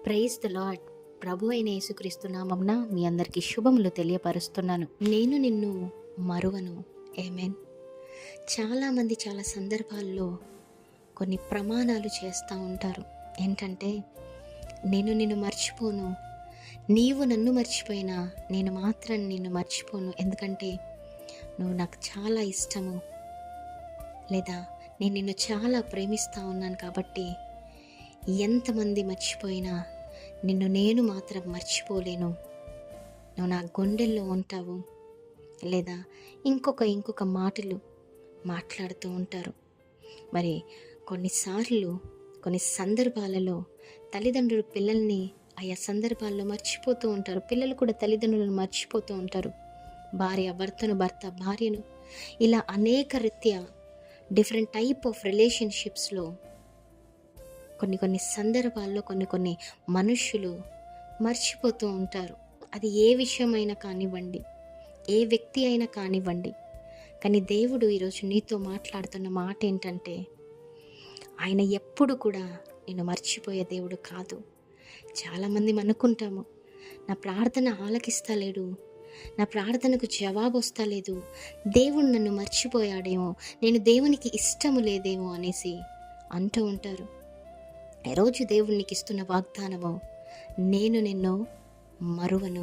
Praise the lord. ప్రభు అయిన యేసుక్రీస్తు నామమున మీ అందరికీ శుభములు తెలియపరుస్తున్నాను. నేను నిన్ను మరువను. ఆమేన్. చాలామంది చాలా సందర్భాల్లో కొన్ని ప్రమాణాలు చేస్తూ ఉంటారు. ఏంటంటే, నేను నిన్ను మర్చిపోను, నీవు నన్ను మర్చిపోయినా నేను మాత్రం నిన్ను మర్చిపోను, ఎందుకంటే నువ్వు నాకు చాలా ఇష్టము, లేదా నేను నిన్ను చాలా ప్రేమిస్తూ ఉన్నాను కాబట్టి ఎంతమంది మర్చిపోయినా నిన్ను నేను మాత్రం మర్చిపోలేను, నువ్వు నా గుండెల్లో ఉంటావు, లేదా ఇంకొక మాటలు మాట్లాడుతూ ఉంటారు. మరి కొన్నిసార్లు కొన్ని సందర్భాలలో తల్లిదండ్రులు పిల్లల్ని ఆయా సందర్భాల్లో మర్చిపోతూ ఉంటారు. పిల్లలు కూడా తల్లిదండ్రులను మర్చిపోతూ ఉంటారు. భార్య భర్తను, భర్త భార్యను, ఇలా అనేక రీత్యా డిఫరెంట్ టైప్ ఆఫ్ రిలేషన్షిప్స్లో కొన్ని సందర్భాల్లో కొన్ని మనుషులు మర్చిపోతూ ఉంటారు. అది ఏ విషయమైనా కానివ్వండి, ఏ వ్యక్తి అయినా కానివ్వండి. కానీ దేవుడు ఈరోజు నీతో మాట్లాడుతున్న మాట ఏంటంటే, ఆయన ఎప్పుడు కూడా నిన్ను మర్చిపోయే దేవుడు కాదు. చాలామంది అనుకుంటాము, నా ప్రార్థన ఆలకిస్తలేడు, నా ప్రార్థనకు జవాబు వస్తలేదు, దేవుడు నన్ను మర్చిపోయాడేమో, నేను దేవునికి ఇష్టము లేదేమో అనేసి అంటూ ఉంటారు. ఈరోజు దేవుడు నీకు ఇస్తున్న వాగ్దానము, నేను నిన్ను మరువను.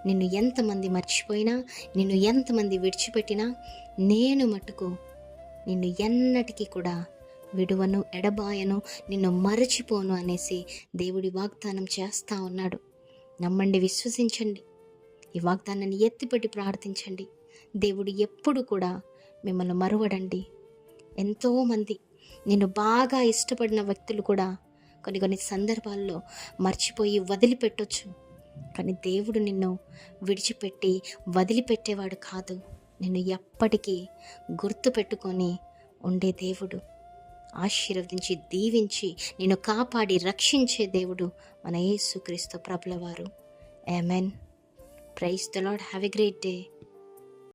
నిన్ను ఎంతమంది మర్చిపోయినా, నిన్ను ఎంతమంది విడిచిపెట్టినా, నేను మటుకు నిన్ను ఎన్నటికీ కూడా విడువను, ఎడబాయను, నిన్ను మరచిపోను అనేసి దేవుడి వాగ్దానం చేస్తూ ఉన్నాడు. నమ్మండి, విశ్వసించండి, ఈ వాగ్దానాన్ని ఎత్తిపెట్టి ప్రార్థించండి. దేవుడు ఎప్పుడు కూడా మిమ్మల్ని మరువడండి. ఎంతోమంది నిన్ను బాగా ఇష్టపడిన వ్యక్తులు కూడా కొన్ని సందర్భాల్లో మర్చిపోయి వదిలిపెట్టొచ్చు. కానీ దేవుడు నిన్ను విడిచిపెట్టి వదిలిపెట్టేవాడు కాదు. నిన్ను ఎప్పటికీ గుర్తుపెట్టుకొని ఉండే దేవుడు, ఆశీర్వదించి దీవించి నిన్ను కాపాడి రక్షించే దేవుడు మన యేసుక్రీస్తు ప్రభుల వారు. Amen. Praise the Lord. Have a great day.